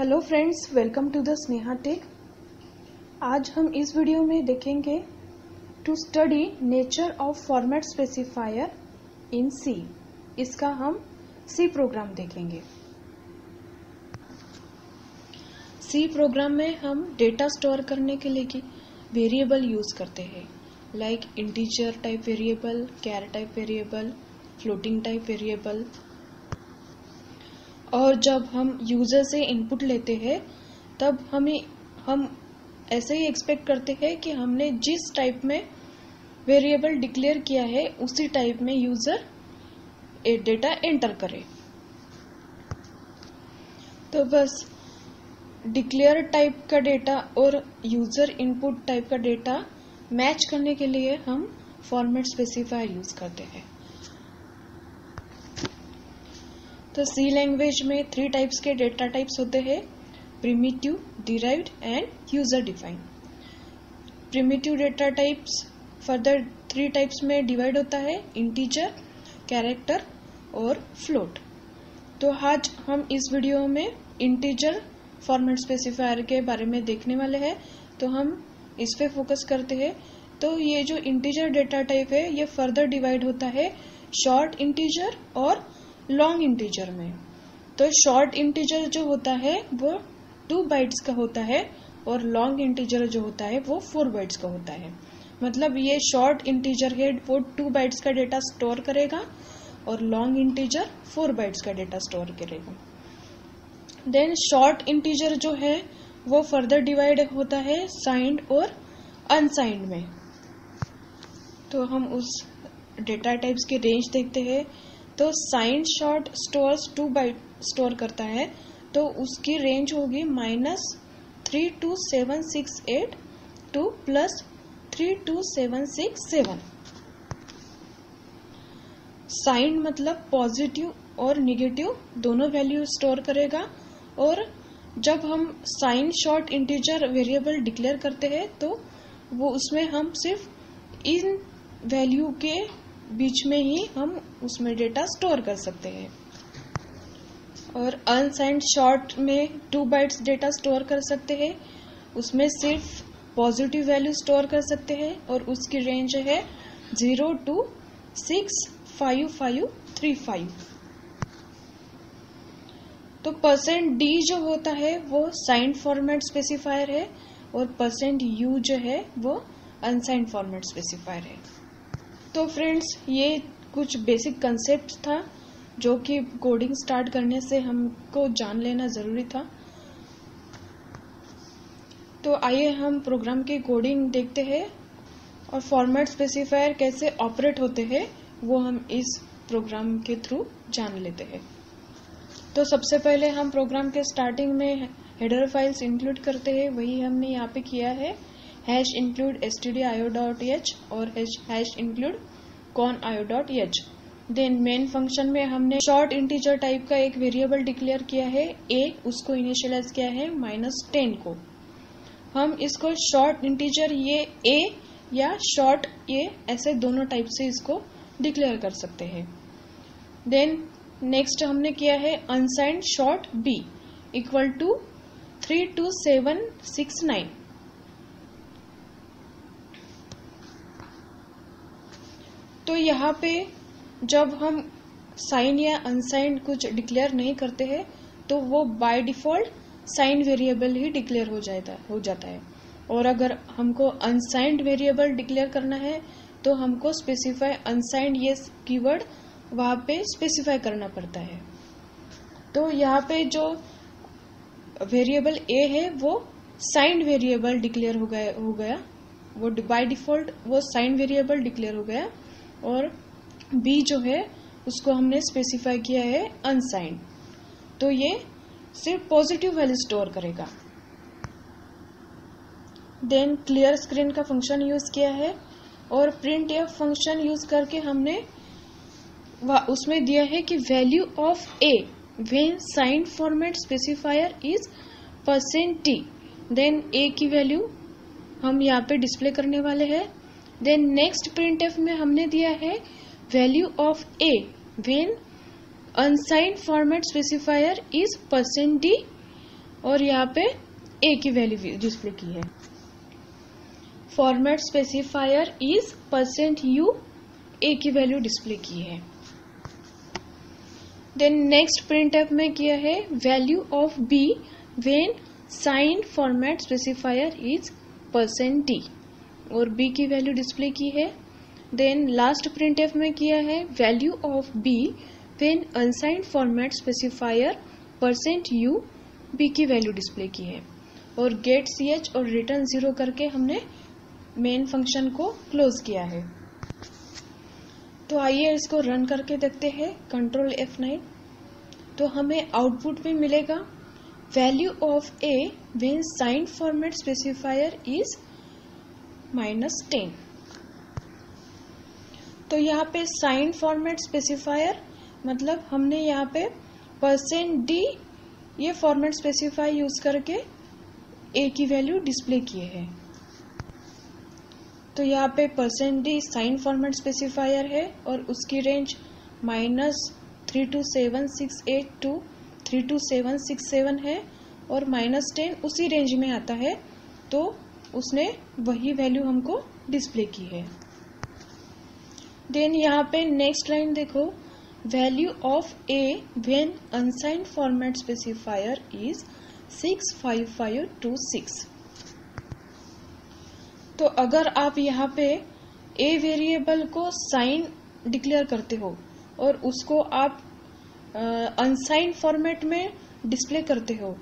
Hello friends, welcome to the Sneha tech. आज हम इस वीडियो में देखेंगे to study nature of format specifier in C. इसका हम सी प्रोग्राम देखेंगे। सी प्रोग्राम में हम डेटा स्टोर करने के लिए वेरिएबल यूज करते हैं, like integer type variable, char type variable, floating type variable. और जब हम यूजर से इनपुट लेते हैं तब हम ऐसे ही एक्सपेक्ट करते हैं कि हमने जिस टाइप में वेरिएबल डिक्लेयर किया है उसी टाइप में यूजर डेटा एंटर करे। तो बस डिक्लेयर टाइप का डेटा और यूजर इनपुट टाइप का डेटा मैच करने के लिए हम फॉर्मेट स्पेसिफायर यूज करते हैं। तो सी लैंग्वेज में 3 टाइप्स के डेटा टाइप्स होते हैं: primitive, derived and user defined. Primitive data types further 3 types में डिवाइड होता है: इंटीजर, कैरेक्टर और फ्लोट। तो आज हम इस वीडियो में इंटीजर फॉर्मेट स्पेसिफायर के बारे में देखने वाले हैं, तो हम इस पे फोकस करते हैं। तो ये जो इंटीजर डेटा टाइप है ये फर्दर डिवाइड होता है शॉर्ट इंटीजर और लॉन्ग इंटीजर में। तो शॉर्ट इंटीजर जो होता है वो 2 बाइट्स का होता है और लॉन्ग इंटीजर जो होता है वो 4 बाइट्स का होता है। मतलब ये शॉर्ट इंटीजर है वो 2 बाइट्स का डेटा स्टोर करेगा और लॉन्ग इंटीजर 4 बाइट्स का डेटा स्टोर करेगा। देन शॉर्ट इंटीजर जो है वो फर्दर डिवाइड होता है साइंड और अनसाइंड में। तो हम उस डेटा टाइप्स के रेंज देखते हैं। तो signed short stores 2 byte store करता है, तो उसकी रेंज होगी -32768 टू +32767। साइंड मतलब पॉजिटिव और निगेटिव दोनों वैल्यू स्टोर करेगा। और जब हम signed short integer variable declare करते हैं तो वो उसमें हम सिर्फ इन वैल्यू के बीच में ही हम उसमें डेटा स्टोर कर सकते हैं। और अनसाइंड शॉर्ट में 2 बाइट्स डेटा स्टोर कर सकते हैं, उसमें सिर्फ पॉजिटिव वैल्यू स्टोर कर सकते हैं और उसकी रेंज है 0 to 65535। तो %d जो होता है वो साइंड फॉर्मेट स्पेसिफायर है और %u जो है वो अनसाइंड फॉर्मेट स्पेसिफायर है। तो फ्रेंड्स, ये कुछ बेसिक कंसेप्ट था जो कि कोडिंग स्टार्ट करने से हमको जान लेना जरूरी था। तो आइए हम प्रोग्राम की कोडिंग देखते हैं और फॉर्मेट स्पेसिफायर कैसे ऑपरेट होते हैं वो हम इस प्रोग्राम के थ्रू जान लेते हैं। तो सबसे पहले हम प्रोग्राम के स्टार्टिंग में हेडर फाइल्स इंक्लूड करते हैं, वही हमने यहाँ पे किया है। #include stdio.h और #include conio.h। Then main function में हमने शॉर्ट इंटीजर टाइप का एक वेरिएबल डिक्लेयर किया है a, उसको इनिशियलाइज किया है -10 को। हम इसको शॉर्ट इंटीजर ये a या शॉर्ट a ऐसे दोनों टाइप से इसको डिक्लेयर कर सकते हैं। देन नेक्स्ट हमने किया है unsigned short b equal to 32769। तो यहाँ पे जब हम साइन या अनसाइंड कुछ डिक्लेयर नहीं करते हैं तो वो बाय डिफॉल्ट साइन वेरिएबल ही डिक्लेयर हो जाता है। और अगर हमको अनसाइंड वेरिएबल डिक्लेयर करना है तो हमको स्पेसिफाई अनसाइंड ये कीवर्ड वहां पे स्पेसिफाई करना पड़ता है। तो यहाँ पे जो वेरिएबल a है वो साइंड वेरिएबल डिक्लेयर हो गया, वो बाय डिफॉल्ट वो साइन वेरिएबल डिक्लेयर हो गया। और b जो है उसको हमने स्पेसिफाई किया है अनसाइंड, तो ये सिर्फ पॉजिटिव वैल्यू स्टोर करेगा। देन क्लियर स्क्रीन का फंक्शन यूज किया है और printf फंक्शन यूज करके हमने उसमें दिया है कि value of a when signed format specifier is %t। Then a की वैल्यू हम यहाँ पे डिस्प्ले करने वाले हैं। देन नेक्स्ट printf में हमने दिया है value of a when unsigned format specifier is %d और यहाँ पे ए की वैल्यू डिस्प्ले की है। फॉर्मेट स्पेसिफायर इज %u, ए की वैल्यू डिस्प्ले की है। देन नेक्स्ट प्रिंटफ में किया है value of B when sign format specifier is %d, और बी की वैल्यू डिस्प्ले की है। देन लास्ट प्रिंटफ में किया है value of B when unsigned format specifier %u, B की वैल्यू डिस्प्ले की है। और गेट ch और रिटर्न 0 करके हमने मेन फंक्शन को क्लोज किया है। तो आइए इसको रन करके देखते हैं। Control F9। तो हमें आउटपुट में मिलेगा value of A when signed format specifier is -10। तो यहाँ पे साइंड फॉर्मेट स्पेसिफायर मतलब हमने यहाँ पे %d ये फॉर्मेट स्पेसिफायर यूज करके ए की वैल्यू डिस्प्ले किए हैं। तो यहाँ पे %d साइन फॉर्मेट स्पेसिफायर है और उसकी रेंज -32768 to 32767 है और -10 उसी रेंज में आता है, तो उसने वही वैल्यू हमको डिस्प्ले की है। देन यहाँ पे नेक्स्ट लाइन देखो, value of A when unsigned format specifier is 65526। तो अगर आप यहाँ पे ए वेरिएबल को साइन डिक्लेयर करते हो और उसको आप अनसाइंड फॉर्मेट में डिस्प्ले करते हो,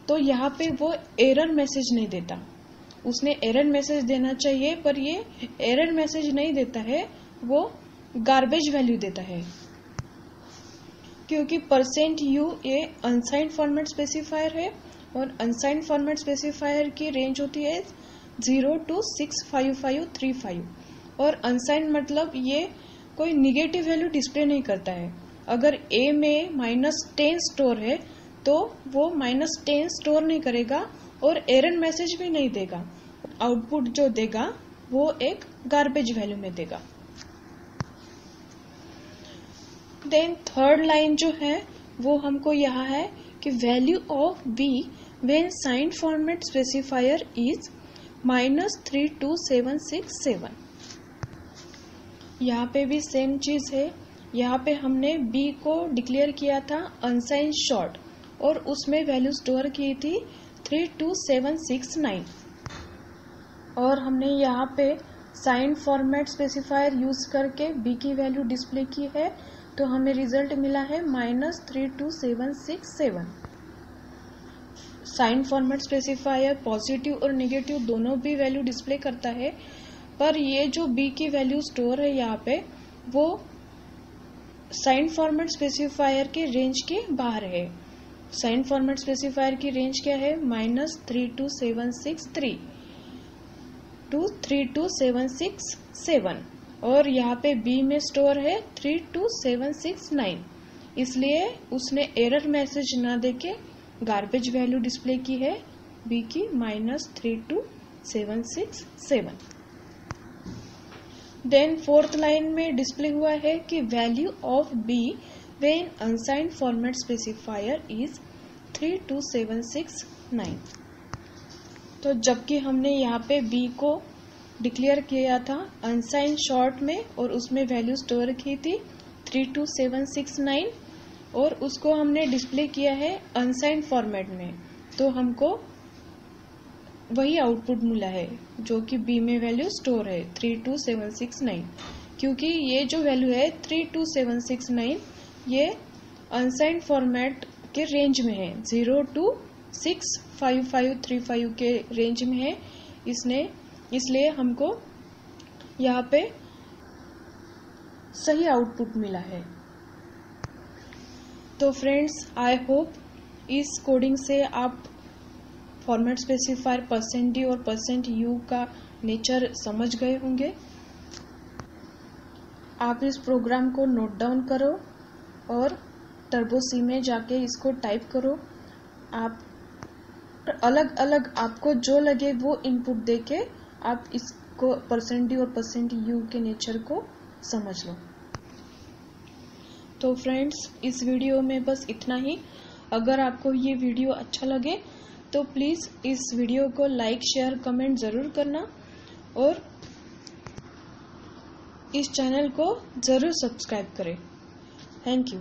तो यहाँ पे वो एरर मैसेज नहीं देता। उसने एरर मैसेज देना चाहिए पर ये एरर मैसेज नहीं देता है, वो गार्बेज वैल्यू देता है, क्योंकि %u ये अनसाइंड फॉर्मेट स्पेसिफायर है और अनसाइंड फॉर्मेट स्पेसिफायर की रेंज होती है 0 to 65535 और अनसाइंड मतलब ये कोई निगेटिव वैल्यू डिस्प्ले नहीं करता है। अगर ए में -10 स्टोर है तो वो -10 स्टोर नहीं करेगा और एरर मैसेज भी नहीं देगा। आउटपुट जो देगा वो एक गार्बेज वैल्यू में देगा। देन थर्ड लाइन जो है वो हमको यहाँ है कि value of B when signed format specifier is -32767। यहाँ पे भी सेम चीज है। यहाँ पे हमने b को डिक्लेयर किया था अनसाइंड शॉर्ट और उसमें वैल्यू स्टोर की थी 32769 और हमने यहाँ पे साइंड फॉर्मेट स्पेसिफायर यूज करके b की वैल्यू डिस्प्ले की है, तो हमें रिजल्ट मिला है -32767। साइन फॉर्मेट स्पेसिफायर पॉजिटिव और नेगेटिव दोनों भी वैल्यू डिस्प्ले करता है, पर ये जो b की वैल्यू स्टोर है यहाँ पे वो साइन फॉर्मेट स्पेसिफायर के रेंज के बाहर है। साइन फॉर्मेट स्पेसिफायर की रेंज क्या है -32763 to 32767 और यहाँ पे b में स्टोर है 32769, इसलिए उसने एरर मैसेज ना देके गार्बेज वैल्यू डिस्प्ले की है b की -32767। देन फोर्थ लाइन में डिस्प्ले हुआ है कि value of b when unsigned format specifier is 32769। तो जबकि हमने यहाँ पे b को डिक्लेयर किया था अनसाइंड शॉर्ट में और उसमें वैल्यू स्टोर की थी 32769 और उसको हमने डिस्प्ले किया है अनसाइंड फॉर्मेट में, तो हमको वही आउटपुट मिला है जो कि b में वैल्यू स्टोर है 32769। क्योंकि ये जो वैल्यू है 32769 ये अनसाइंड फॉर्मेट के रेंज में है, 0 to 65535 के रेंज में है, इसलिए हमको यहाँ पे सही आउटपुट मिला है। तो फ्रेंड्स, आई होप इस कोडिंग से आप फॉर्मेट स्पेसिफायर %d और %u का नेचर समझ गए होंगे। आप इस प्रोग्राम को नोट डाउन करो और टर्बो सी में जाके इसको टाइप करो। आप अलग अलग आपको जो लगे वो इनपुट देके आप इसको %d और %u के नेचर को समझ लो। तो फ्रेंड्स, इस वीडियो में बस इतना ही। अगर आपको ये वीडियो अच्छा लगे तो प्लीज़ इस वीडियो को लाइक शेयर कमेंट ज़रूर करना और इस चैनल को ज़रूर सब्सक्राइब करें। Thank you.